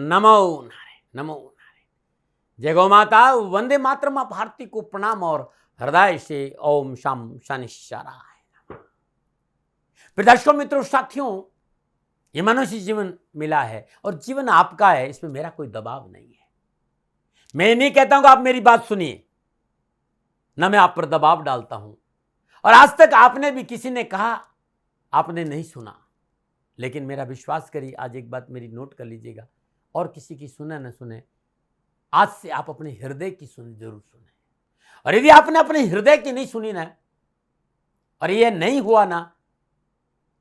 नमो नारायण, नमो नारायण। जय गौ माता, वंदे मातरम भारती को प्रणाम और हृदय से ओम शम शनिश्चराय। दर्शकों, मित्रों, साथियों, ये मनुष्य जीवन मिला है और जीवन आपका है, इसमें मेरा कोई दबाव नहीं है। मैं नहीं कहता हूं कि आप मेरी बात सुनिए, ना मैं आप पर दबाव डालता हूं। और आज तक आपने भी किसी ने कहा आपने नहीं सुना, लेकिन मेरा विश्वास करिए, आज एक बात मेरी नोट कर लीजिएगा, और किसी की सुने न सुने, आज से आप अपने हृदय की जरूर सुने। और यदि आपने अपने हृदय की नहीं सुनी ना, और ये नहीं हुआ ना,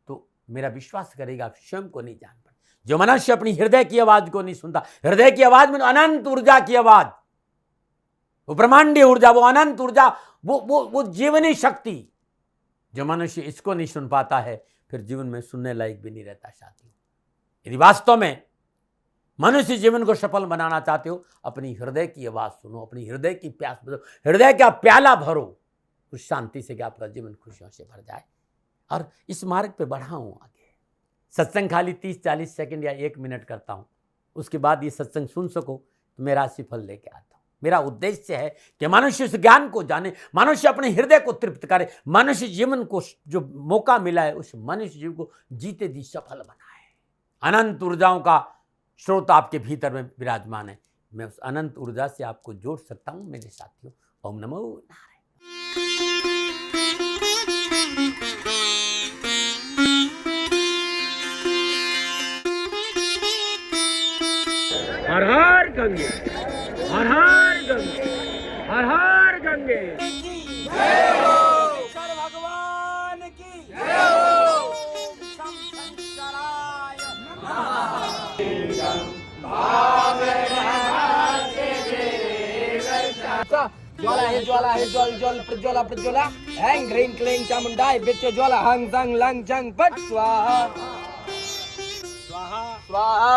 तो मेरा विश्वास करेगा आप स्वयं को नहीं जान पाते। जो मनुष्य अपनी हृदय की आवाज को नहीं सुनता, हृदय की आवाज में अनंत ऊर्जा की आवाज, वो ब्रह्मांडीय ऊर्जा, वो अनंत ऊर्जा, वो जीवनी शक्ति, जो मनुष्य इसको नहीं सुन पाता है, फिर जीवन में सुनने लायक भी नहीं रहता। साथियों, यदि वास्तव में मनुष्य जीवन को सफल बनाना चाहते हो, अपनी हृदय की आवाज सुनो, अपनी हृदय की प्यास बुझो, हृदय का प्याला भरो उस शांति से कि आपका जीवन खुशियों से भर जाए। और इस मार्ग पे बढ़ाऊं आगे। सत्संग खाली 30-40 सेकंड या 1 मिनट करता हूं, उसके बाद ये सत्संग सुन सको तो मैं राशिफल लेके आता हूं। मेरा उद्देश्य है कि मनुष्य उस ज्ञान को जाने, मनुष्य अपने हृदय को तृप्त करे, मनुष्य जीवन को जो मौका मिला है उस मनुष्य जीवन को जीते जी सफल बनाए। अनंत ऊर्जाओं का स्रोत आपके भीतर में विराजमान है। मैं उस अनंत ऊर्जा से आपको जोड़ सकता हूं मेरे साथियों। ओम नमो नारायण। हर हर गंगे, हर हर गंगे, हर हर गंगे। जय हो शंकर भगवान की, जय हो शम शंकराय ज्वाला है, ज्वाला है, ज्वल ज्वल प्रज्वला प्रज्वला, ऐं ह्रीं क्लीं चामुंडाय विद्य ज्वाला, हं जं लं जं पट स्वाहा स्वाहा स्वाहा।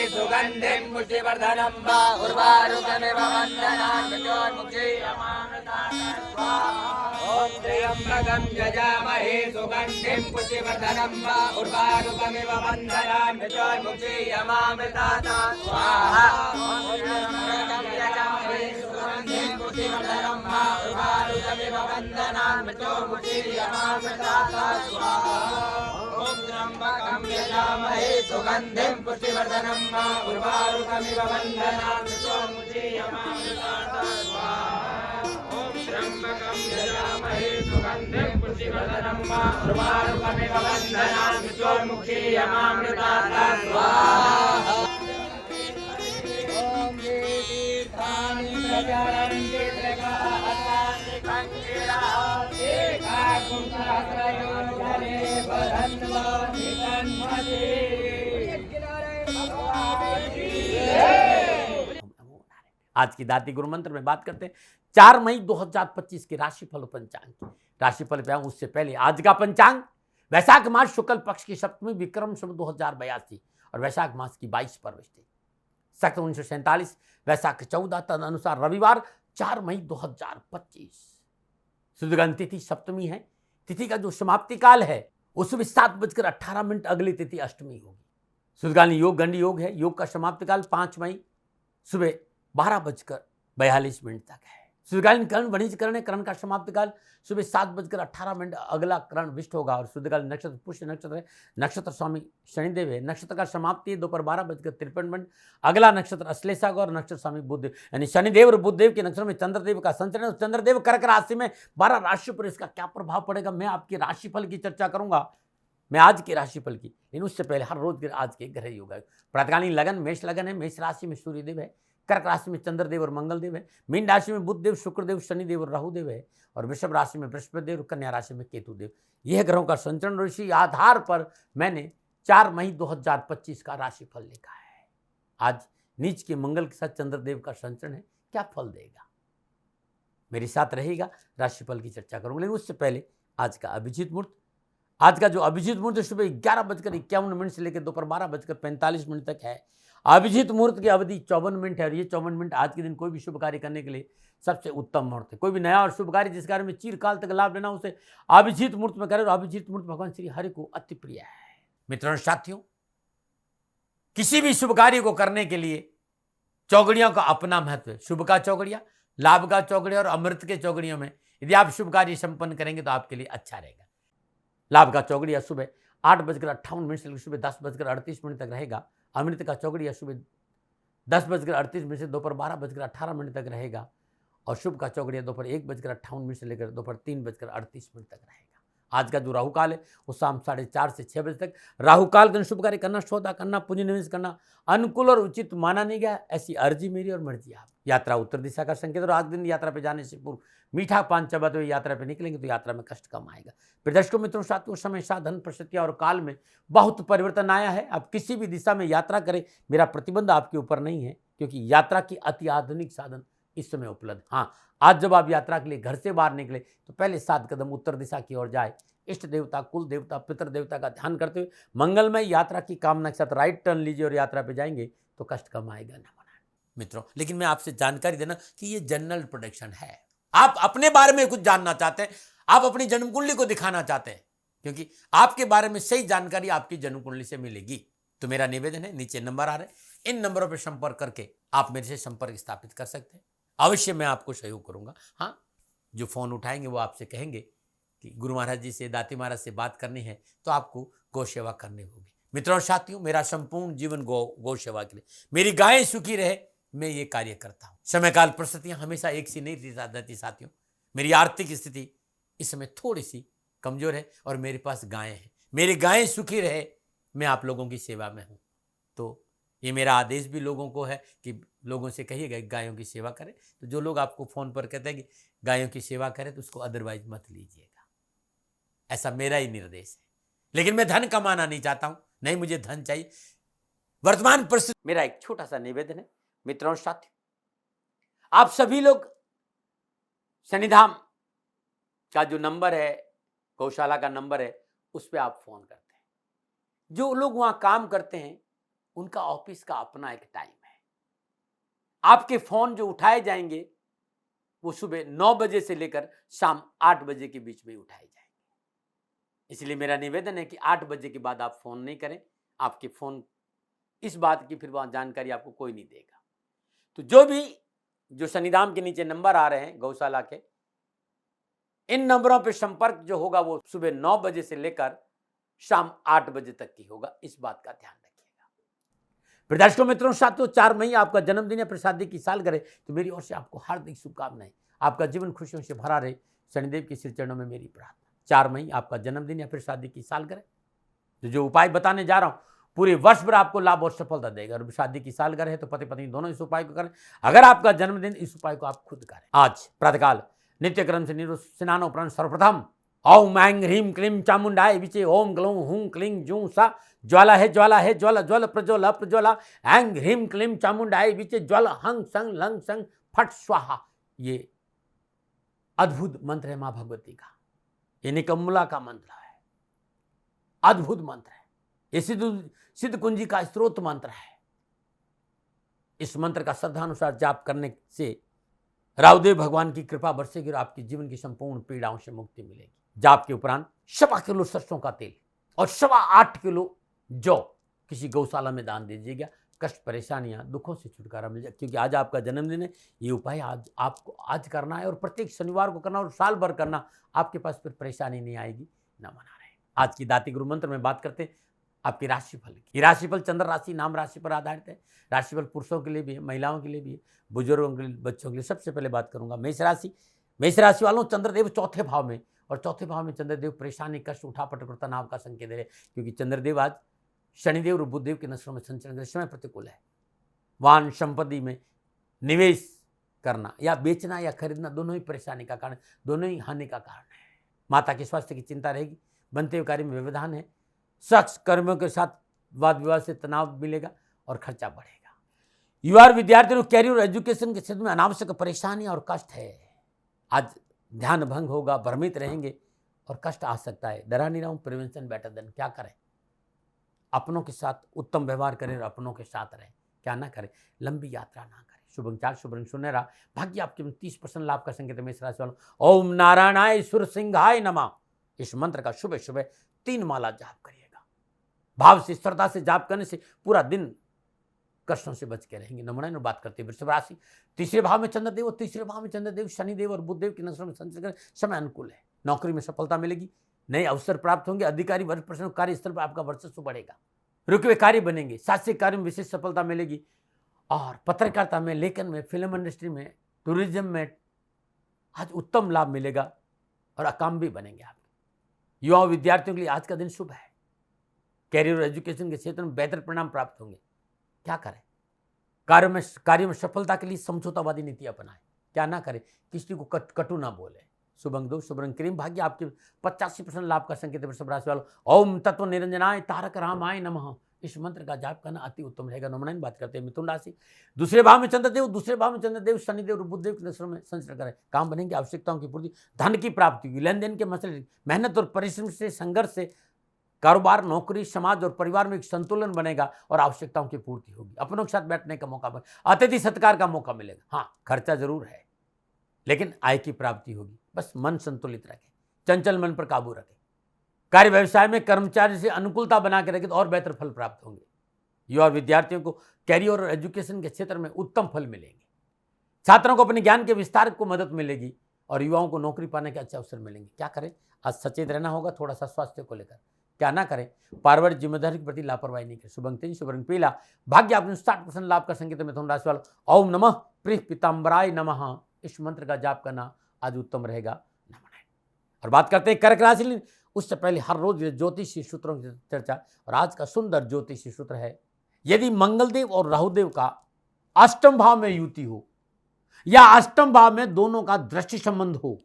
सुगंधिं पुष्टिवर्धनं वा उर्वारुकमिव वन्दनान् मृत्योर्मुक्षीयमामृतात् ॐ त्र्यम्बकं यजामहे सुगन्धिं पुष्टिवर्धनं वा उर्वारुकमिव वन्दनान् मृत्योर्मुक्षीयमामृतात् स्वाहा। ॐ त्र्यम्बकं यजामहे सुगन्धिं पुष्टिवर्धनं वा उर्वारुकमिव वन्दनान् मृत्योर्मुक्षीयमामृतात् स्वाहा। ॐ त्र्यम्बकं यजामहे सुगन्धिं पुष्टिवर्धनं वा उर्वारुकमिव वन्दनान् मृत्योर्मुक्षीयमामृतात् स्वाहा। ॐ त्र्यम्बकं यजामहे सुगन्धिं पुष्टिवर्धनं वा उर्वारुकमिव वन्दनान् मृत्योर्मुक्षीयमामृतात् स्वाहा। ॐ तीर्थानि प्रचरन्ति त्रिकालानि कङ्किला एकाकुं सहस्रयोर्धने बधन्वानि तन्मते। आज की दाती गुरु मंत्र में बात करते हैं 4 मई 2025 के राशिफल पंचांग की। राशिफल पे आऊं उससे पहले आज का पंचांग वैशाख मास शुक्ल पक्ष की सप्तमी विक्रम संवत 2082 और वैशाख मास की 22 परवृष्टि सक्त 1947 वैशाख 14 तद अनुसार रविवार 4 मई 2025। सुदगन तिथि सप्तमी है। तिथि का जो समाप्ति काल है वो सुबह 7:18 अगली तिथि अष्टमी होगी। सुदगानी योग गंडी योग है। योग का समाप्ति काल 5 मई सुबह 12:42 तक है। शुद्धकालीन करण वणिजकरण है, करण का समाप्ति काल सुबह 7:18 अगला करण विष्ट होगा और शुद्धकालीन नक्षत्र पुष्य नक्षत्र है, नक्षत्र स्वामी शनिदेव है, नक्षत्र का समाप्ति है दोपहर 12:53 अगला नक्षत्र अश्लेषा होगा और नक्षत्र स्वामी बुध, यानी शनिदेव और बुधदेव के नक्षत्र में चंद्रदेव का संचरण है। चंद्रदेव कर्क राशि में 12 राशियों पर इसका क्या प्रभाव पड़ेगा, मैं आपकी राशिफल की चर्चा करूंगा, मैं आज की राशिफल की, लेकिन उससे पहले हर रोज के आज के ग्रह योग है। प्रातकालीन लगन मेष लगन है, मेष राशि में सूर्यदेव है, कर्क राशि में चंद्रदेव और मंगलदेव है, मीन राशि में बुधदेव शुक्रदेव शनिदेव और राहुदेव है, और वृषभ राशि में बृहस्पतिदेव और कन्या राशि में केतुदेव। यह ग्रहों का संचरण, ऋषि आधार पर मैंने 4 मई 2025 का राशिफल लिखा है। आज नीच के मंगल के साथ चंद्रदेव का संचरण है, क्या फल देगा, मेरे साथ रहेगा, राशिफल की चर्चा करूंगा। लेकिन उससे पहले आज का अभिजीत मुहूर्त, आज का जो अभिजीत मुहूर्त सुबह 11:51 से लेकर दोपहर 12:45 तक है। अभिजीत मुहूर्त की अवधि 54 मिनट है और ये 54 मिनट आज के दिन कोई भी शुभ कार्य करने के लिए सबसे उत्तम मुहूर्त है। कोई भी नया और शुभ कार्य जिस कार्य में चिरकाल तक लाभ लेना उसे अभिजीत मुहूर्त में करें, और अभिजीत मुहूर्त भगवान श्री हरि को अति प्रिय है। मित्रों साथियों, किसी भी शुभ कार्य को करने के लिए चौगड़ियों का अपना महत्व है। शुभ का चौगड़िया, लाभ का चौगड़िया और अमृत के चौगड़ियों में यदि आप शुभ कार्य संपन्न करेंगे तो आपके लिए अच्छा रहेगा। लाभ का चौगड़िया सुबह 8:58 से सुबह 10:38 तक रहेगा। अमृत का चौगड़िया सुबह 10:38 से दोपहर 12:18 तक रहेगा, और शुभ का चौगड़िया दोपहर 1:58 से लेकर दोपहर 3:38 तक रहेगा। आज का जो राहु काल है वो शाम 4:30 से 6 बजे तक। राहु काल के शुभ कार्य करना, सौदा करना, पूंजी निवेश करना अनुकूल और उचित माना नहीं गया। ऐसी अर्जी मेरी और मर्जी आप। यात्रा उत्तर दिशा का संकेत, और आज दिन यात्रा पे जाने से पूर्व मीठा पान चबाते हुए यात्रा पे निकलेंगे तो यात्रा में कष्ट कम आएगा। दर्शकों मित्रों साथियों, समय साधन परिस्थिति और काल में बहुत परिवर्तन आया है। आप किसी भी दिशा में यात्रा करें, मेरा प्रतिबंध आपके ऊपर नहीं है, क्योंकि यात्रा की अति आधुनिक साधन इस समय उपलब्ध। हाँ, आज जब आप यात्रा के लिए घर से बाहर निकले तो पहले 7 कदम उत्तर दिशा की ओर जाए। इष्ट देवता, कुल देवता, पितृ देवता का ध्यान करते हुए मंगलमय यात्रा की कामना के साथ राइट टर्न लीजिए और यात्रा पे जाएंगे तो कष्ट कम आएगा ना मित्रों। लेकिन मैं आपसे जानकारी देना कि ये जनरल प्रोडिक्शन है। आप अपने बारे में कुछ जानना चाहते हैं, आप अपनी जन्म कुंडली को दिखाना चाहते हैं, क्योंकि आपके बारे में सही जानकारी आपकी जन्म कुंडली से मिलेगी। तो मेरा निवेदन है, नीचे नंबर आ रहे हैं, इन नंबरों पर संपर्क करके आप मेरे से संपर्क स्थापित कर सकते हैं। अवश्य मैं आपको सहयोग करूंगा। हाँ, जो फोन उठाएंगे वो आपसे कहेंगे कि गुरु महाराज जी से, दाती महाराज से बात करनी है तो आपको गौ सेवा करनी होगी। मित्रों और साथियों, मेरा संपूर्ण जीवन गौ सेवा के लिए, मेरी गायें सुखी रहे, मैं ये कार्य करता हूँ। समय काल परिस्थितियां हमेशा एक सी नहीं रहती साथियों। मेरी आर्थिक स्थिति इस समय थोड़ी सी कमजोर है और मेरे पास गायें हैं। मेरी गायें सुखी रहे, मैं आप लोगों की सेवा में हूँ। तो ये मेरा आदेश भी लोगों को है कि लोगों से कहिएगा गायों की सेवा करें। तो जो लोग आपको फोन पर कहते हैं कि गायों की सेवा करें तो उसको अदरवाइज मत लीजिएगा, ऐसा मेरा ही निर्देश है। लेकिन मैं धन कमाना नहीं चाहता हूं, नहीं मुझे धन चाहिए। वर्तमान परिस्थिति, मेरा एक छोटा सा निवेदन है मित्रों साथियों, आप सभी लोग शनिधाम का जो नंबर है, गौशाला का नंबर है, उस पर आप फोन करते हैं। जो लोग वहां काम करते हैं उनका ऑफिस का अपना एक टाइम है। आपके फोन जो उठाए जाएंगे वो सुबह 9 बजे से लेकर शाम 8 बजे के बीच में उठाए जाएंगे। इसलिए मेरा निवेदन है कि 8 बजे के बाद आप फोन नहीं करें। आपके फोन इस बात की फिर वहां जानकारी आपको कोई नहीं देगा। तो जो शनिधाम के नीचे नंबर आ रहे हैं गौशाला के, इन नंबरों पर संपर्क जो होगा वो सुबह 9 बजे से लेकर शाम 8 बजे तक की होगा। इस बात का ध्यान रखिएगा। दर्शकों मित्रों साथियों, 4 मई आपका जन्मदिन है, फिर शादी की सालगिरह, तो मेरी ओर से आपको हार्दिक शुभकामनाएं। आपका जीवन खुशियों से भरा रहे, शनिदेव के श्री चरणों में मेरी प्रार्थना। 4 मई आपका जन्मदिन या फिर शादी की सालगिरह, तो जो उपाय बताने जा रहा हूं पूरे वर्ष भर आपको लाभ और सफलता देगा। और शादी की सालगिरह है तो पति पत्नी दोनों इस उपाय को करें। अगर आपका जन्मदिन, इस उपाय को आप खुद करें। आज प्रातःकाल नित्य क्रम से स्नानोपरांत सर्वप्रथम ओम ऐं ह्रीं क्लीं चामुंडाय विचे ओम ग्लौं हूं क्लीं जूं सा ज्वाला है ज्वाला ज्वल प्रज्वला प्रज्वला ऐं ह्रीं क्लीं चामुंडाय विचे ज्वल हंग संग लंग संग फट स्वाहा। ये अद्भुत मंत्र है मां भगवती का, ये निकम्मला का मंत्र है, अद्भुत मंत्र है। ये सिद्ध कुंजी का स्त्रोत मंत्र है। इस मंत्र का श्रद्धानुसार जाप करने से रावदेव भगवान की कृपा बरसेगी और आपके जीवन की संपूर्ण पीड़ाओं से मुक्ति मिलेगी। जाप के उपरांत 1.25 किलो सरसों का तेल और 8.25 किलो जौ किसी गौशाला में दान दीजिएगा। कष्ट, परेशानियां, दुखों से छुटकारा मिल जाए। क्योंकि आज आपका जन्मदिन है, ये उपाय आज आपको आज करना है और प्रत्येक शनिवार को करना और साल भर करना। आपके पास फिर परेशानी नहीं आएगी, न मना रहे। आज की दाती गुरु मंत्र में बात करते हैं आपकी राशिफल की। राशिफल चंद्र राशि नाम राशि पर आधारित है। राशिफल पुरुषों के लिए भी है, महिलाओं के लिए भी है, बुजुर्गों के लिए, बच्चों के लिए। सबसे पहले बात करूंगा मेष राशि। मेष राशि वालों, चंद्रदेव चौथे भाव में, और चौथे भाव में चंद्रदेव परेशानी, कष्ट, उठापटक और तनाव का संकेत दे रहे, क्योंकि चंद्रदेव आज शनिदेव और बुधदेव के नक्षत्रों में संचरण, समय प्रतिकूल है। वाहन संपत्ति में निवेश करना या बेचना या खरीदना, दोनों ही परेशानी का कारण, दोनों ही हानि का कारण है। माता के स्वास्थ्य की चिंता रहेगी। बनते हुए कार्य में व्यवधान है। शख्स कर्मियों के साथ वाद विवाद से तनाव मिलेगा और खर्चा बढ़ेगा। युवा विद्यार्थियों को कैरियर और एजुकेशन के क्षेत्र में अनावश्यक परेशानी और कष्ट है। आज ध्यान भंग होगा, भ्रमित रहेंगे और कष्ट आ सकता है। डरा नहीं रहा हूं, प्रिवेंशन बेटर देन। क्या करें? अपनों के साथ उत्तम व्यवहार करें और अपनों के साथ रहें। क्या ना करें? लंबी यात्रा ना करें। शुभ अंक 4, शुभ रंग सुनहरा। भाग्य आपके 30% लाभ का संकेत है। मेष राशि वालों, ओम नारायणाय सुरसिंहाय नमः, इस मंत्र का सुबह सुबह 3 माला जाप करिएगा। भाव से, श्रद्धा से जाप करने से पूरा दिन कष्टों से बच के रहेंगे। नमूना में बात करते हैं वृषभ राशि। तीसरे भाव में चंद्रदेव और तीसरे भाव में चंद्रदेव, शनिदेव और बुधदेव के नक्षत्रों में संचरण, समय अनुकूल है। नौकरी में सफलता मिलेगी, नए अवसर प्राप्त होंगे। अधिकारी वर्ग प्रश्न, कार्यस्थल पर आपका वर्चस्व बढ़ेगा। रुके हुए कार्य बनेंगे। साहसिक कार्य में विशेष सफलता मिलेगी। और पत्रकारिता में, लेखन में, फिल्म इंडस्ट्री में, टूरिज्म में आज उत्तम लाभ मिलेगा और अकाम भी बनेंगे आप। युवा विद्यार्थियों के लिए आज का दिन शुभ है। कैरियर और एजुकेशन के क्षेत्र में बेहतर परिणाम प्राप्त होंगे। क्या करें? कार्य में सफलता के लिए समझौतावादी नीति अपनाएं। क्या ना करें? किसी को कटु ना बोले। शुभ अंक 2, शुभ रंग क्रीम। भाग्य आपके 85% लाभ का संकेत है। वृषभ राशि वालों, ओम तत्व निरंजनाय तारक रामाय नमः, इस मंत्र का जाप करना अति उत्तम रहेगा। नमूना बात करते हैं मिथुन राशि। दूसरे भाव में चंद्रदेव, शनिदेव और बुधदेव के नक्षत्रों में संचरण करें। काम बनेंगे, आवश्यकताओं की पूर्ति, धन की प्राप्ति होगी। लेन देन के मसले, मेहनत और परिश्रम से, संघर्ष से कारोबार, नौकरी, समाज और परिवार में एक संतुलन बनेगा और आवश्यकताओं की पूर्ति होगी। अपनों के साथ बैठने का मौका बने, अतिथि सत्कार का मौका मिलेगा। हाँ, खर्चा जरूर है लेकिन आय की प्राप्ति होगी। बस मन संतुलित रखें, चंचल मन पर काबू रखें। कार्य व्यवसाय में कर्मचारी से अनुकूलता बना के रखें तो और बेहतर फल प्राप्त होंगे। युवा विद्यार्थियों को कैरियर और एजुकेशन के क्षेत्र में उत्तम फल मिलेंगे। छात्रों को अपने ज्ञान के विस्तार को मदद मिलेगी और युवाओं को नौकरी पाने के अच्छे अवसर मिलेंगे। क्या करें? आज सचेत रहना होगा थोड़ा सा स्वास्थ्य को लेकर। क्या ना करें? पारिवारिक जिम्मेदारी के प्रति लापरवाही नहीं करें। शुभ अंक 3, शुभ रंग पीला। भाग्य आपने 60% लाभ का संकेत है। मिथुन राशि वालों, ओम नमः प्रिय पिताम्बराय नमः, इस मंत्र का जाप करना आज उत्तम रहेगा। और बात करते हैं कर्क राशि। उससे पहले हर रोज ज्योतिषी सूत्रों की चर्चा, और आज का सुंदर ज्योतिषी सूत्र है, यदि मंगलदेव और राहुदेव का अष्टम भाव में युति हो या अष्टम भाव में दोनों का दृष्टि संबंध हो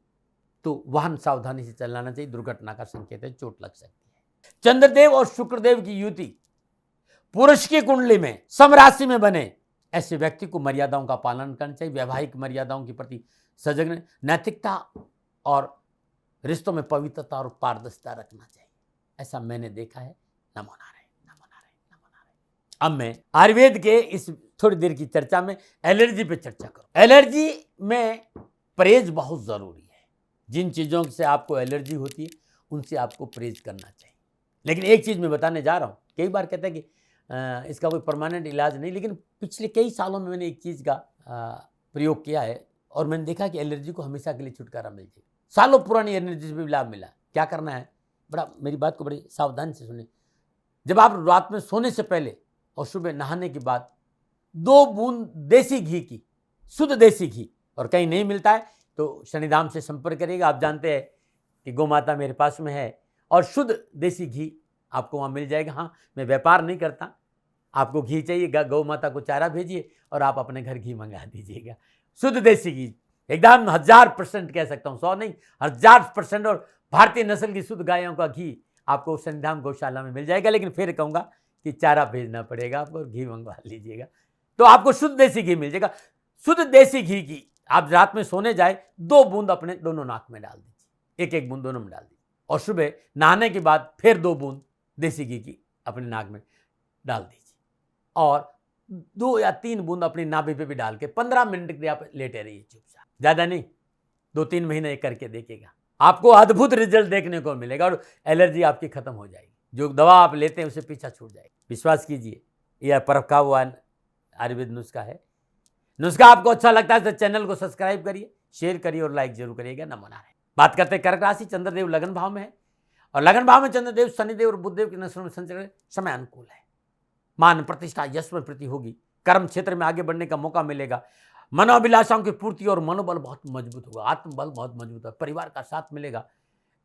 तो वाहन सावधानी से चलाना चाहिए। दुर्घटना का संकेत है, चोट लग सकती है। चंद्रदेव और शुक्रदेव की युति पुरुष की कुंडली में सम राशि में बने, ऐसे व्यक्ति को मर्यादाओं का पालन करना चाहिए। वैवाहिक मर्यादाओं के प्रति सजग, नैतिकता और रिश्तों में पवित्रता और पारदर्शिता रखना चाहिए। ऐसा मैंने देखा है। नमो नारायण, नमो नारायण, नमो नारायण। अब मैं आयुर्वेद के इस थोड़ी देर की चर्चा में एलर्जी पे चर्चा करूं। एलर्जी में परहेज बहुत जरूरी है। जिन चीजों से आपको एलर्जी होती है उनसे आपको परहेज करना चाहिए। लेकिन एक चीज मैं बताने जा रहा हूं, कई बार कहते हैं कि इसका कोई परमानेंट इलाज नहीं, लेकिन पिछले कई सालों में मैंने एक चीज का प्रयोग किया है और मैंने देखा कि एलर्जी को हमेशा के लिए छुटकारा मिल जाए। सालों पुरानी एनर्जी से भी लाभ मिला। क्या करना है? बड़ा, मेरी बात को बड़ी सावधानी से सुने। जब आप रात में सोने से पहले और सुबह नहाने के बाद 2 बूंद देसी घी की, शुद्ध देसी घी, और कहीं नहीं मिलता है तो शनिधाम से संपर्क करिएगा। आप जानते हैं कि गौ माता मेरे पास में है और शुद्ध देसी घी आपको वहाँ मिल जाएगा। हाँ, मैं व्यापार नहीं करता। आपको घी चाहिए, गौ माता को चारा भेजिए और आप अपने घर घी मंगा दीजिएगा। शुद्ध देसी घी, एकदम 1000% कह सकता हूँ, 100 नहीं, 1000%। और भारतीय नस्ल की शुद्ध गायों का घी आपको संधाम गौशाला में मिल जाएगा। लेकिन फिर कहूँगा कि चारा भेजना पड़ेगा आपको और घी मंगवा लीजिएगा तो आपको शुद्ध देसी घी मिल जाएगा। शुद्ध देसी घी की आप रात में सोने जाए 2 बूंद अपने दोनों नाक में डाल दीजिए, एक बूंद दोनों में डाल दीजिए, और सुबह नहाने के बाद फिर 2 बूंद देसी घी की अपने नाक में डाल दीजिए, और 2 या 3 बूंद अपनी नाभि पे भी डाल के 15 मिनट के लिए आप लेटे रहिए चुपचाप। ज्यादा नहीं, 2-3 महीने करके देखिएगा, आपको अद्भुत रिजल्ट देखने को मिलेगा और एलर्जी आपकी खत्म हो जाएगी। जो दवा आप लेते हैं उससे पीछा छूट जाएगा। विश्वास कीजिए, यह परखा हुआ आयुर्वेद नुस्खा है। नुस्खा आपको अच्छा लगता है तो चैनल को सब्सक्राइब करिए, शेयर करिए और लाइक जरूर करिएगा। नमो नारायण। बात करते हैं कर्क राशि। चंद्रदेव लगन भाव में है और लगन भाव में चंद्रदेव शनिदेव और बुधदेव के नक्षत्रों में संचरण, समय अनुकूल है। मान प्रतिष्ठा यश में वृद्धि होगी। कर्म क्षेत्र में आगे बढ़ने का मौका मिलेगा। मनोअभिलाषाओं की पूर्ति और मनोबल बहुत मजबूत होगा, आत्मबल बहुत मजबूत है। परिवार का साथ मिलेगा।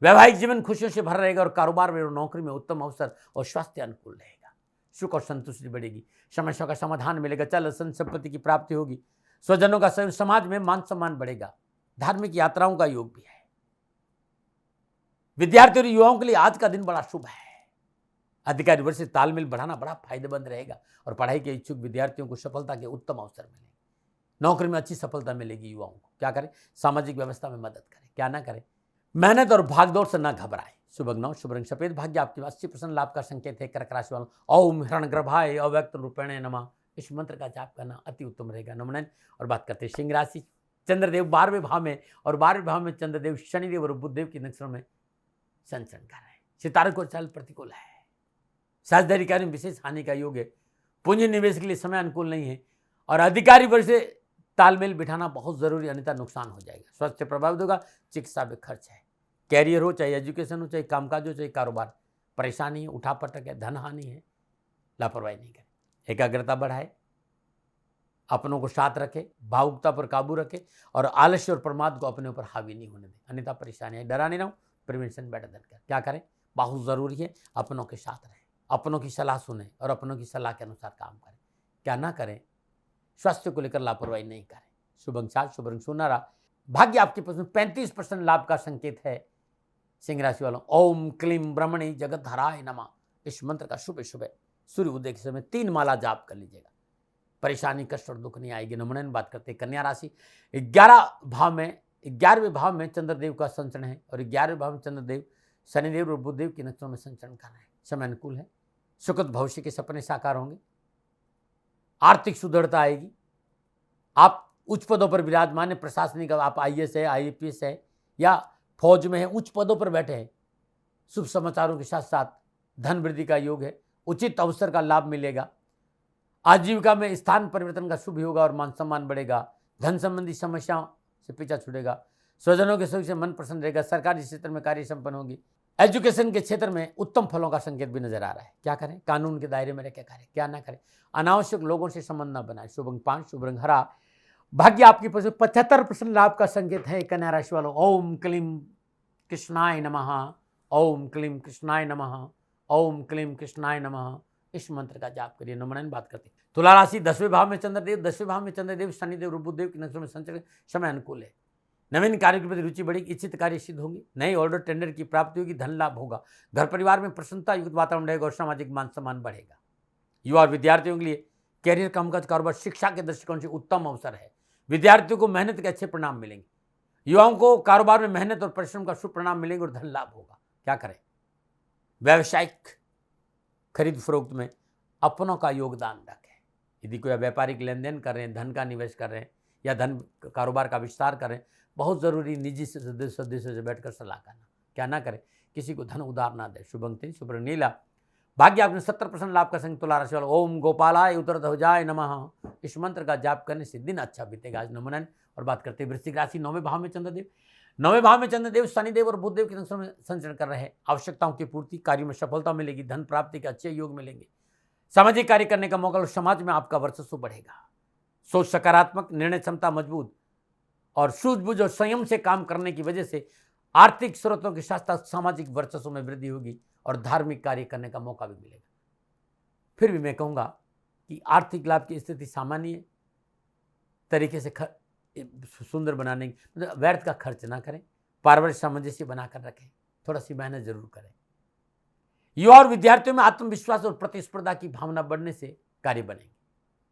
वैवाहिक जीवन खुशियों से भरा रहेगा और कारोबार में और नौकरी में उत्तम अवसर और स्वास्थ्य अनुकूल रहेगा। सुख और संतुष्टि बढ़ेगी। समस्याओं का समाधान मिलेगा। चल संपत्ति संपत्ति की प्राप्ति होगी। स्वजनों का सहयोग, समाज में मान सम्मान बढ़ेगा। धार्मिक यात्राओं का योग भी है। विद्यार्थियों और युवाओं के लिए आज का दिन बड़ा शुभ है। अधिकारी वर्ग से तालमेल बढ़ाना बड़ा फायदेमंद रहेगा और पढ़ाई के इच्छुक विद्यार्थियों को सफलता के उत्तम अवसर मिलेंगे। नौकरी में अच्छी सफलता मिलेगी। युवाओं को क्या करें, सामाजिक व्यवस्था में मदद करें, क्या ना करें, मेहनत और भागदौड़ से ना घबराएं। शुभ रंग शुभ रंग सफेद। भाग्य आपके 80% लाभ का संकेत है। कर्क राशि वालों, ओम हिरण्यगर्भाय अव्यक्त रूपेण नमः, इस मंत्र का जाप करना अति उत्तम रहेगा। नमन। और बात करते हैं सिंह राशि। चंद्रदेव 12वें भाव में और 12वें भाव में चंद्रदेव शनिदेव और बुधदेव के नक्षत्रों में संचरण कर रहे हैं। सितारों को चाल प्रतिकूल है। साझेदारी कार्य में विशेष हानि का योग है। पूंजी निवेश के लिए समय अनुकूल नहीं है और अधिकारी वर्ग से तालमेल बिठाना बहुत जरूरी, अन्यथा नुकसान हो जाएगा। स्वास्थ्य प्रभावित होगा। चिकित्सा में खर्च है। कैरियर हो, चाहे एजुकेशन हो, चाहे कामकाज हो, चाहे कारोबार, परेशानी है, उठापटक है, धन हानि है। लापरवाही नहीं करें। एकाग्रता बढ़ाए, अपनों को साथ रखे, भावुकता पर काबू रखे और आलस्य और प्रमाद को अपने ऊपर हावी नहीं होने दें, अन्यथा परेशानी है। डरा नहीं रहो। Prevention better than care. क्या करें, बहुत जरूरी है अपनों के साथ रहें, अपनों की सलाह सुने और अपनों की सलाह के अनुसार काम करें। क्या ना करें, स्वास्थ्य को लेकर लापरवाही नहीं करें। शुभ अंक 7, शुभ रंग सुनहरा। भाग्य आपके पास में 35% लाभ का संकेत है। सिंह राशि वालों, ओम क्लीम ब्रह्मणि जगतधाराय नमः, इस मंत्र का सुबह सुबह सूर्य उदय के समय 3 माला जाप कर लीजिएगा। परेशानी, कष्ट और दुख नहीं आएगी। नमन। बात करते हैं कन्या राशि। 11वें भाव में चंद्रदेव का संचरण है और 11वें भाव में चंद्रदेव शनिदेव और बुधदेव के नक्षत्रों में संचरण कर रहे हैं। समय अनुकूल है। सुखद भविष्य के सपने साकार होंगे। आर्थिक सुदृढ़ता आएगी। आप उच्च पदों पर विराजमान है। प्रशासनिक, आप IAS है, IPS है या फौज में है, उच्च पदों पर बैठे हैं। शुभ समाचारों के साथ साथ धन वृद्धि का योग है। उचित अवसर का लाभ मिलेगा। आजीविका में स्थान परिवर्तन का शुभ होगा और मान सम्मान बढ़ेगा। धन संबंधी समस्याओं से पीछा छूटेगा। स्वजनों के सहयोग से मन प्रसन्न रहेगा। सरकारी क्षेत्र में कार्य संपन्न होगी। एजुकेशन के क्षेत्र में उत्तम फलों का संकेत भी नजर आ रहा है। क्या करें, कानून के दायरे में रहकर करें, क्या ना करें, अनावश्यक लोगों से संबंध न बनाए। शुभ अंक 5, शुभ रंग हरा। भाग्य आपकी 75% लाभ का संकेत है। कन्या राशि वालों, ओम क्लीम कृष्णाय नमः, ओम क्लीम कृष्णाय नमः, ओम क्लीम कृष्णाय नमः, इस मंत्र का जाप करिए। नमन। बात करते हैं तुला राशि। 10वें भाव में चंद्रदेव, 10वें भाव में चंद्रदेव शनिदेव और बुधदेव के नक्षत्रों में संचरण, समय अनुकूल है। नवीन कार्य के प्रति रुचि बढ़ेगी। इच्छित कार्य सिद्ध होंगे। नए ऑर्डर टेंडर की प्राप्ति होगी। धन लाभ होगा। घर परिवार में प्रसन्नता युक्त वातावरण रहेगा और सामाजिक मान सम्मान बढ़ेगा। युवा और विद्यार्थियों के लिए कैरियर, कामकाज, कारोबार, शिक्षा के दृष्टिकोण से उत्तम अवसर है। विद्यार्थियों को मेहनत के अच्छे परिणाम मिलेंगे। युवाओं को कारोबार में मेहनत और परिश्रम का शुभ परिणाम मिलेंगे और धन लाभ होगा। क्या करें, व्यावसायिक खरीद फरोख्त में अपनों का योगदान रखें। यदि कोई व्यापारिक लेन देन कर रहे हैं, धन का निवेश कर रहे हैं या धन कारोबार का विस्तार कर रहे हैं, बहुत जरूरी निजी सदस्यों से बैठकर सलाह करना। क्या ना करें, किसी को धन उधार ना दे। शुभ अंक 3, शुभ रंग नीला। भाग्य आपने 70% लाभ का संकेत। तुला राशि वाला, ओम गोपालाय उत्तरध्वजाय नमः, इस मंत्र का जाप करने से दिन अच्छा बीतेगा आज। नमन। और बात करते हैं वृश्चिक राशि। 9वें भाव में चंद्रदेव, 9वें भाव में चंद्रदेव शनिदेव और बुधदेव के नक्षत्रों में संचरण कर रहे हैं। आवश्यकताओं की पूर्ति, कार्यों में सफलता मिलेगी। धन प्राप्ति के अच्छे योग मिलेंगे। सामाजिक कार्य करने का मौका और समाज में आपका वर्चस्व बढ़ेगा। सोच सकारात्मक, निर्णय क्षमता मजबूत और सूझबूझ और संयम से काम करने की वजह से आर्थिक स्रोतों के साथ साथ सामाजिक वर्चस्व में वृद्धि होगी और धार्मिक कार्य करने का मौका भी मिलेगा। फिर भी मैं कहूँगा कि आर्थिक लाभ की स्थिति सामान्य तरीके से सुंदर बनाने की, मतलब व्यर्थ का खर्च ना करें। पारिवारिक सामंजस्य बनाकर रखें। थोड़ा सी मेहनत जरूर करें। युवा और विद्यार्थियों में आत्मविश्वास और प्रतिस्पर्धा की भावना बढ़ने से कार्य बनेंगे।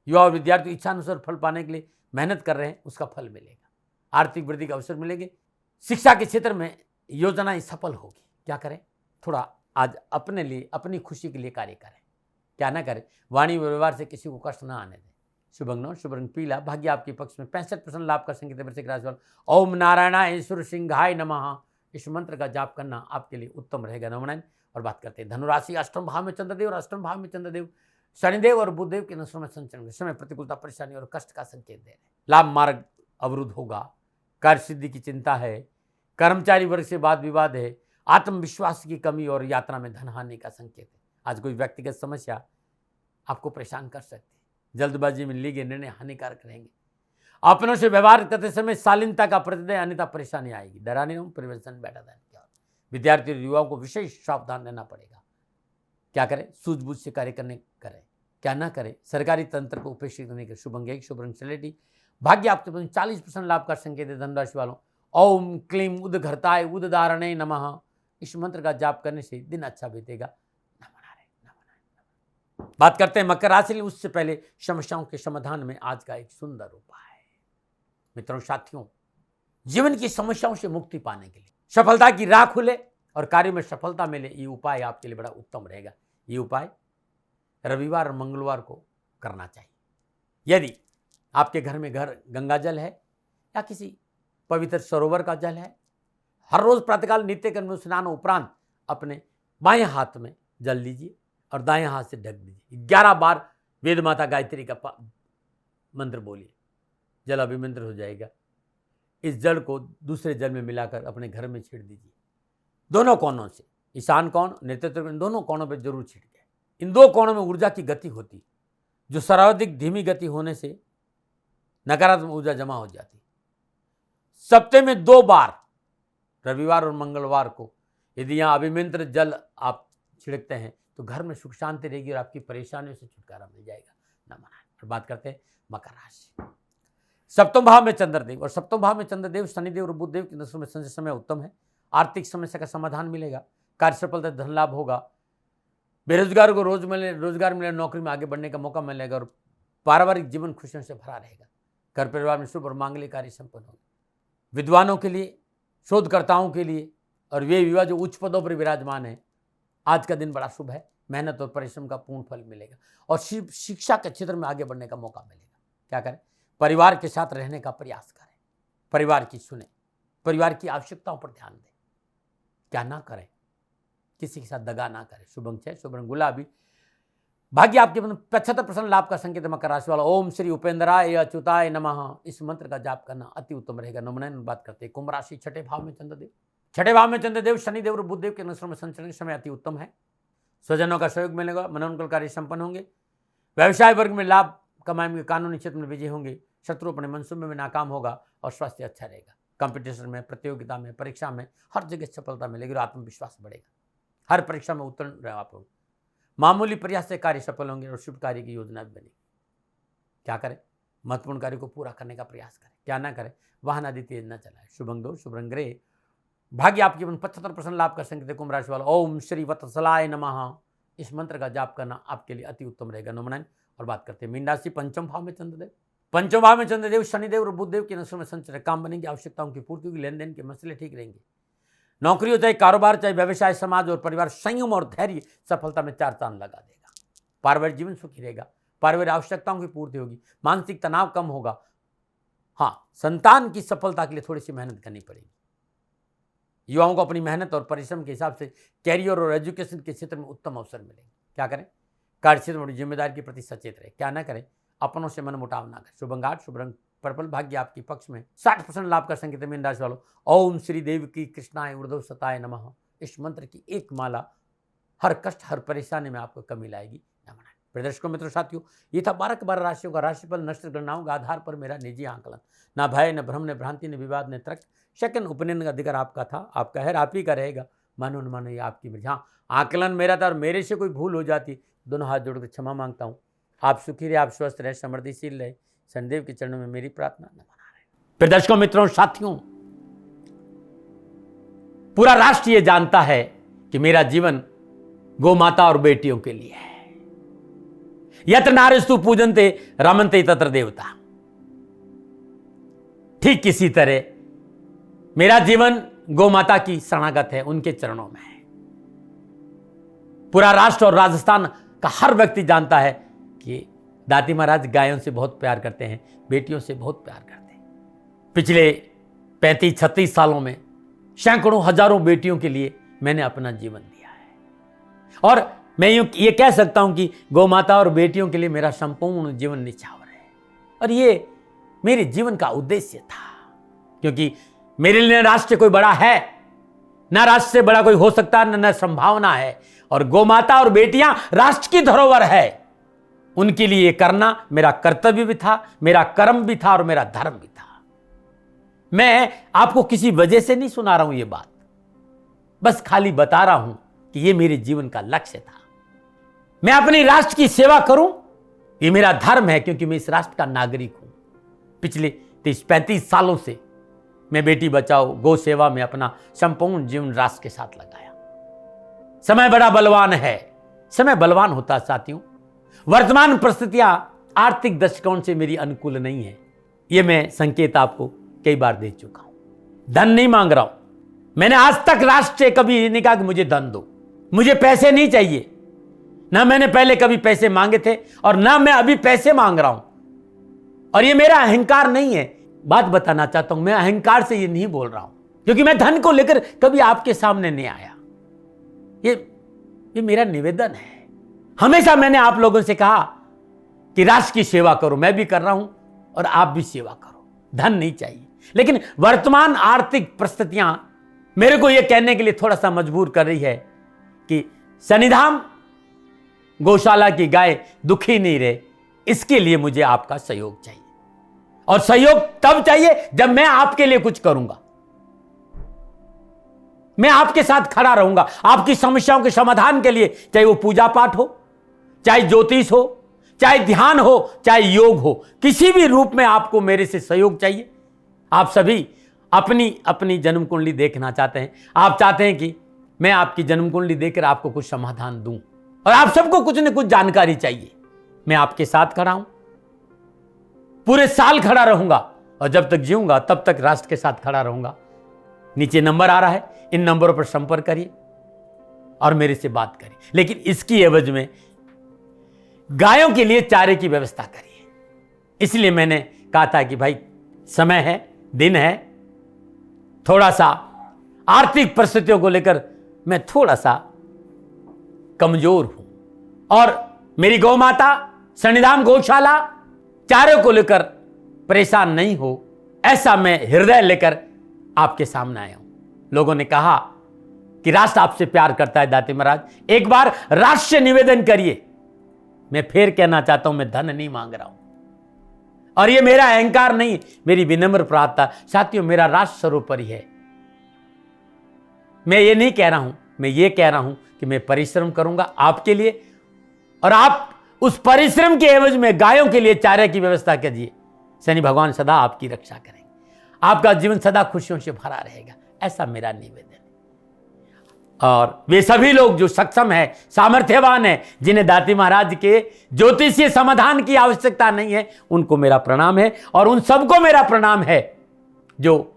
युवा और विद्यार्थी इच्छानुसार फल पाने के लिए मेहनत कर रहे हैं, उसका फल मिलेगा। आर्थिक वृद्धि का अवसर मिलेंगे। शिक्षा के क्षेत्र में योजनाएं सफल होगी। क्या करें, थोड़ा आज अपने लिए, अपनी खुशी के लिए कार्य करें। क्या ना करें, वाणी व्यवहार से किसी को कष्ट ना आने दें। शुभ अंक 9, शुभ रंग पीला। भाग्य आपके पक्ष में 65% लाभ का संकेत है। वृश्चिक राशि वालों, ओम नारायणाय सुरसिंहाय नमः, इस मंत्र का जाप करना आपके लिए उत्तम रहेगा। नमन। और बात करते हैं धनुराशि। 8वें भाव में चंद्रदेव और 8वें भाव में चंद्रदेव शनिदेव और बुधदेव के नसों में संचरण समय प्रतिकूलता, परेशानी और कष्ट का संकेत दे रहे। लाभ मार्ग अवरुद्ध होगा, कार्य सिद्धि की चिंता है, कर्मचारी वर्ग से वाद विवाद है, आत्मविश्वास की कमी और यात्रा में धन हानि का संकेत है। आज कोई व्यक्तिगत समस्या आपको परेशान कर सकती है। जल्दबाजी में लिए गए निर्णय हानिकारक रहेंगे। अपनों से व्यवहार करते समय शालीनता का प्रतिदय, अन्यथा परेशानी आएगी। डराने नहीं, प्रिवेंशन बेटर देन क्योर। विद्यार्थी और युवाओं को विशेष सावधान रहना पड़ेगा। क्या करें? सूझबूझ से कार्य करें, क्या ना करें। सरकारी तंत्र को उपेक्षित नहीं करें। शुभ अंक 1, शुभ रंग स्लेटी। भाग्य आपके 40% लाभ का संकेत है। धनराशि वालों, ओम क्लीम उद्घरताय उद्धारणे नमः, इस मंत्र का जाप करने से दिन अच्छा बीतेगा। बात करते हैं मकर राशि। उससे पहले समस्याओं के समाधान में आज का एक सुंदर उपाय। मित्रों, साथियों, जीवन की समस्याओं से मुक्ति पाने के लिए, सफलता की राह खुले और कार्य में सफलता मिले, ये उपाय आपके लिए बड़ा उत्तम रहेगा। ये उपाय रविवार और मंगलवार को करना चाहिए। यदि आपके घर में गंगा जल है या किसी पवित्र सरोवर का जल है, हर रोज प्रातःकाल नित्य कर्म स्नान उपरांत अपने बाएं हाथ में जल लीजिए और दाएं हाथ से ढक दीजिए। 11 बार वेद माता गायत्री का मंत्र बोलिए, जल अभिमंत्रित हो जाएगा। इस जल को दूसरे जल में मिलाकर अपने घर में छिड़ दीजिए। दोनों कोनों से, ईशान कोण, नेतृत्व कोण, दोनों कोनों पर जरूर छिड़के। इन 2 कोणों में ऊर्जा की गति होती, जो सर्वाधिक धीमी गति होने से नकारात्मक ऊर्जा जमा हो जाती। सप्ताह में 2 बार, रविवार और मंगलवार को, यदि यहाँ अभिमंत्रित जल आप छिड़कते हैं तो घर में सुख शांति रहेगी और आपकी परेशानियों से छुटकारा मिल जाएगा। नमन। और बात करते हैं मकर राशि। सप्तम भाव में चंद्रदेव, और सप्तम भाव में चंद्रदेव शनिदेव और बुधदेव की नजरों में संचय समय उत्तम है। आर्थिक समस्या का समाधान मिलेगा, कार्य सफलता, धन लाभ होगा। बेरोजगार को रोजगार मिले, नौकरी में आगे बढ़ने का मौका मिलेगा और पारिवारिक जीवन खुशियों से भरा रहेगा। घर परिवार में शुभ और मांगलिक कार्य संपन्न होंगे। विद्वानों के लिए, शोधकर्ताओं के लिए और वे युवा जो उच्च पदों पर विराजमान है, आज का दिन बड़ा शुभ है। मेहनत और परिश्रम का पूर्ण फल मिलेगा और शिक्षा के क्षेत्र में आगे बढ़ने का मौका मिलेगा। क्या करें? परिवार के साथ रहने का प्रयास करें, परिवार की सुने, परिवार की आवश्यकताओं पर ध्यान दें। क्या ना करें? किसी के साथ दगा ना करें। शुभ अंक 6, शुभ रंग गुलाबी। भाग्य आपके 75% लाभ का संकेत। मकर राशि वाला, ओम श्री उपेंद्राय अच्युताय नमः, इस मंत्र का जाप करना अति उत्तम रहेगा। नमन। बात करते हैं कुंभ राशि। छठे भाव में चंद्रदेव, छठे भाव में चंद्रदेव शनिदेव और बुधदेव के नजरों में संचरण समय अति उत्तम है। स्वजनों का सहयोग मिलेगा, मनोनुकूल कार्य संपन्न होंगे। व्यवसाय वर्ग में लाभ कमाएंगे, कानूनी क्षेत्र में विजय होंगे। शत्रु अपने मंसूबे में नाकाम होगा और स्वास्थ्य अच्छा रहेगा। कंपटीशन में, प्रतियोगिता में, परीक्षा में हर जगह सफलता मिलेगी और आत्मविश्वास बढ़ेगा। हर परीक्षा में उत्तीर्ण रहे आप लोग। मामूली प्रयास से कार्य सफल होंगे और शुभ कार्य की योजना भी बनेगी। क्या करें? महत्वपूर्ण कार्य को पूरा करने का प्रयास करें। क्या ना करें? वाहन आदि तेज न चलाए। शुभ अंक 2, शुभ रंग ग्रे। भाग्य आपके 75% लाभ का संकेत। कुंभ राशि वाला, ओम श्री वत्सलाय नमः, इस मंत्र का जाप करना आपके लिए अति उत्तम रहेगा। नमन। और बात करते हैं मीन राशि। पंचम भाव में चंद्रदेव, पंचम भाव में चंद्रदेव शनिदेव और बुधदेव के नजरों में संचरण। काम बनेंगे, आवश्यकताओं की पूर्ति होगी, लेन देन के मसले ठीक रहेंगे। नौकरी हो चाहे कारोबार, चाहे व्यवसाय, समाज और परिवार, संयम और धैर्य सफलता में 4 चांद लगा देगा। पारिवारिक जीवन सुखी रहेगा, पारिवारिक आवश्यकताओं की पूर्ति होगी, मानसिक तनाव कम होगा। हाँ, संतान की सफलता के लिए थोड़ी सी मेहनत करनी पड़ेगी। युवाओं को अपनी मेहनत और परिश्रम के हिसाब से कैरियर और एजुकेशन के क्षेत्र में उत्तम अवसर मिलेंगे। क्या करें? कार्य क्षेत्र में जिम्मेदारी के प्रति सचेत रहे। क्या ना करें? अपनों से मन मुटाव ना करें। शुभ अंक 8, शुभ रंग पर्पल। भाग्य आपके पक्ष में। 60% लाभ का संकेत। मीन राशि वालों, ओम श्री देव की कृष्णाय उर्ध्व सताय नमः, इस मंत्र की एक माला हर कष्ट, हर परेशानी में आपको कमी लाएगी। नमन। प्रदर्शकों, मित्रों, साथियों, ये था 12 राशियों का राशिफल नक्षत्र गणनाओं के आधार पर मेरा निजी आंकलन। ना भय, न भ्रम, न भ्रांति, न विवाद, न तर्क। सेकंड ओपिनियन का अधिकार आपका था, आपका है, आप ही का रहेगा। मानो न मानो ये आपकी मर्जी। हाँ, आंकलन मेरा था और मेरे से कोई भूल हो जाती, दोनों हाथ जोड़कर क्षमा मांगता हूँ। आप सुखी रहे, आप स्वस्थ रहे, समृद्धिशील रहे, शनिदेव के चरणों में मेरी प्रार्थना। न मना रहे। प्रदर्शकों, मित्रों, साथियों, पूरा राष्ट्र ये जानता है कि मेरा जीवन गौ माता और बेटियों के लिए है। यत्र नारीस्तु पूजन्ते रमन्ते तत्र देवता। ठीक किसी तरह मेरा जीवन गौ माता की शरणागत है, उनके चरणों में है। पूरा राष्ट्र और राजस्थान का हर व्यक्ति जानता है कि दाती महाराज गायों से बहुत प्यार करते हैं, बेटियों से बहुत प्यार करते हैं। पिछले 35-36 सालों में सैकड़ों हजारों बेटियों के लिए मैंने अपना जीवन दिया है और मैं ये कह सकता हूं कि गौ माता और बेटियों के लिए मेरा संपूर्ण जीवन निछावर है, और ये मेरे जीवन का उद्देश्य था, क्योंकि मेरे लिए राष्ट्र कोई बड़ा है, ना राष्ट्र से बड़ा कोई हो सकता, न संभावना है, और गौ माता और बेटियां राष्ट्र की धरोहर है। उनके लिए करना मेरा कर्तव्य भी था, मेरा कर्म भी था और मेरा धर्म भी था। मैं आपको किसी वजह से नहीं सुना रहा हूं ये बात, बस खाली बता रहा हूं कि ये मेरे जीवन का लक्ष्य था। मैं अपने राष्ट्र की सेवा करूं, ये मेरा धर्म है, क्योंकि मैं इस राष्ट्र का नागरिक हूं। पिछले 30-35 सालों से मैं बेटी बचाओ, गौ सेवा में अपना संपूर्ण जीवन राष्ट्र के साथ लगाया। समय बड़ा बलवान है, समय बलवान होता है साथियों। वर्तमान परिस्थितियां आर्थिक दृष्टिकोण से मेरी अनुकूल नहीं है, यह मैं संकेत आपको कई बार दे चुका हूं। धन नहीं मांग रहा हूं, मैंने आज तक राष्ट्र से कभी नहीं कहा कि मुझे धन दो, मुझे पैसे नहीं चाहिए। ना मैंने पहले कभी पैसे मांगे थे और ना मैं अभी पैसे मांग रहा हूं, और ये मेरा अहंकार नहीं है। बात बताना चाहता हूं, मैं अहंकार से ये नहीं बोल रहा हूं, क्योंकि मैं धन को लेकर कभी आपके सामने नहीं आया। ये मेरा निवेदन है। हमेशा मैंने आप लोगों से कहा कि राष्ट्र की सेवा करो, मैं भी कर रहा हूं और आप भी सेवा करो। धन नहीं चाहिए, लेकिन वर्तमान आर्थिक परिस्थितियां मेरे को यह कहने के लिए थोड़ा सा मजबूर कर रही है कि शनिधाम गौशाला की गाय दुखी नहीं रहे, इसके लिए मुझे आपका सहयोग चाहिए, और सहयोग तब चाहिए जब मैं आपके लिए कुछ करूंगा। मैं आपके साथ खड़ा रहूंगा, आपकी समस्याओं के समाधान के लिए, चाहे वो पूजा पाठ हो, चाहे ज्योतिष हो, चाहे ध्यान हो, चाहे योग हो, किसी भी रूप में आपको मेरे से सहयोग चाहिए। आप सभी अपनी अपनी जन्म कुंडली देखना चाहते हैं, आप चाहते हैं कि मैं आपकी जन्म कुंडली देखकर आपको कुछ समाधान दूं, और आप सबको कुछ न कुछ जानकारी चाहिए। मैं आपके साथ खड़ा हूं, पूरे साल खड़ा रहूंगा, और जब तक जीऊंगा तब तक राष्ट्र के साथ खड़ा रहूंगा। नीचे नंबर आ रहा है, इन नंबरों पर संपर्क करिए और मेरे से बात करिए, लेकिन इसकी एवज में गायों के लिए चारे की व्यवस्था करिए। इसलिए मैंने कहा था कि भाई समय है, दिन है, थोड़ा सा आर्थिक परिस्थितियों को लेकर मैं थोड़ा सा कमजोर हूं, और मेरी गौ माता शनिधाम गौशाला चारे को लेकर परेशान नहीं हो, ऐसा मैं हृदय लेकर आपके सामने आया हूं। लोगों ने कहा कि राष्ट्र आपसे प्यार करता है दाती महाराज, एक बार राष्ट्र से निवेदन करिए। मैं फिर कहना चाहता हूं, मैं धन नहीं मांग रहा हूं, और ये मेरा अहंकार नहीं, मेरी विनम्र प्रार्थना। साथियों, मेरा राष्ट्र सर्वोपरि है। मैं ये नहीं कह रहा हूं, मैं ये कह रहा हूं कि मैं परिश्रम करूंगा आपके लिए, और आप उस परिश्रम के एवज में गायों के लिए चारे की व्यवस्था कीजिए। शनि भगवान सदा आपकी रक्षा करेंगे, आपका जीवन सदा खुशियों से भरा रहेगा, ऐसा मेरा निवेदन है। और वे सभी लोग जो सक्षम है, सामर्थ्यवान है, जिन्हें दाती महाराज के ज्योतिषीय समाधान की आवश्यकता नहीं है, उनको मेरा प्रणाम है। और उन सबको मेरा प्रणाम है जो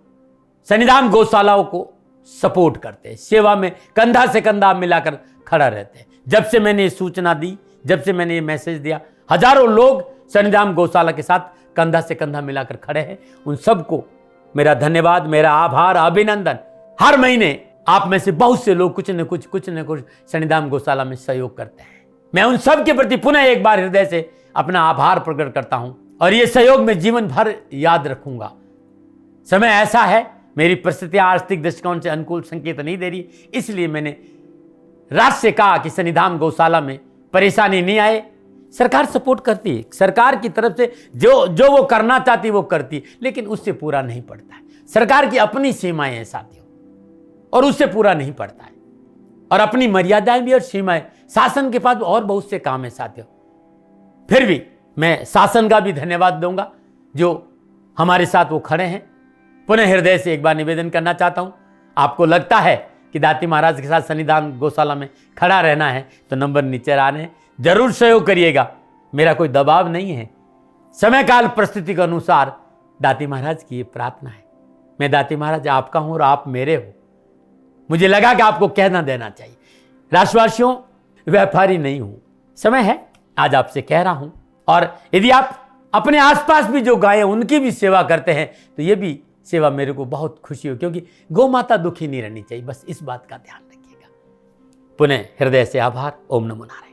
शनिधाम गौशालाओं को सपोर्ट करते हैं, सेवा में कंधा से कंधा मिलाकर खड़ा रहते हैं। जब से मैंने ये सूचना दी, जब से मैंने ये मैसेज दिया, हजारों लोग शनिधाम गौशाला के साथ कंधा से कंधा मिलाकर खड़े हैं। उन सबको मेरा धन्यवाद, मेरा आभार, अभिनंदन। हर महीने आप में से बहुत से लोग कुछ न कुछ शनिधाम गौशाला में सहयोग करते हैं। मैं उन सब के प्रति पुनः एक बार हृदय से अपना आभार प्रकट करता हूं, और ये सहयोग मैं जीवन भर याद रखूंगा। समय ऐसा है, मेरी परिस्थितियां आर्थिक दृष्टिकोण से अनुकूल संकेत नहीं दे रही, इसलिए मैंने राष्ट्र से कहा कि शनिधाम गौशाला में परेशानी नहीं आए। सरकार सपोर्ट करती है, सरकार की तरफ से जो वो करना चाहती है वो करती है, लेकिन उससे पूरा नहीं पड़ता है। सरकार की अपनी सीमाएं हैं साथियों, और उससे पूरा नहीं पड़ता है, और अपनी मर्यादाएं भी और सीमाएं। शासन के पास और बहुत से काम है साथियों। फिर भी मैं शासन का भी धन्यवाद दूंगा जो हमारे साथ वो खड़े हैं। पुनः हृदय से एक बार निवेदन करना चाहता हूं, आपको लगता है कि दाती महाराज के साथ शनिधाम गौशाला में खड़ा रहना है तो नंबर नीचे आ रहे हैं, जरूर सहयोग करिएगा। मेरा कोई दबाव नहीं है, समय काल परिस्थिति के अनुसार दाती महाराज की ये प्रार्थना है। मैं दाती महाराज आपका हूं और आप मेरे हो, मुझे लगा कि आपको कहना देना चाहिए। राष्ट्रवासियों, व्यापारी नहीं हूं, समय है आज आपसे कह रहा हूं। और यदि आप अपने आसपास भी जो गायें उनकी भी सेवा करते हैं तो ये भी सेवा मेरे को बहुत खुशी हो, क्योंकि गौ माता दुखी नहीं रहनी चाहिए, बस इस बात का ध्यान रखिएगा। पुनः हृदय से आभार। ओम नमो नारायण।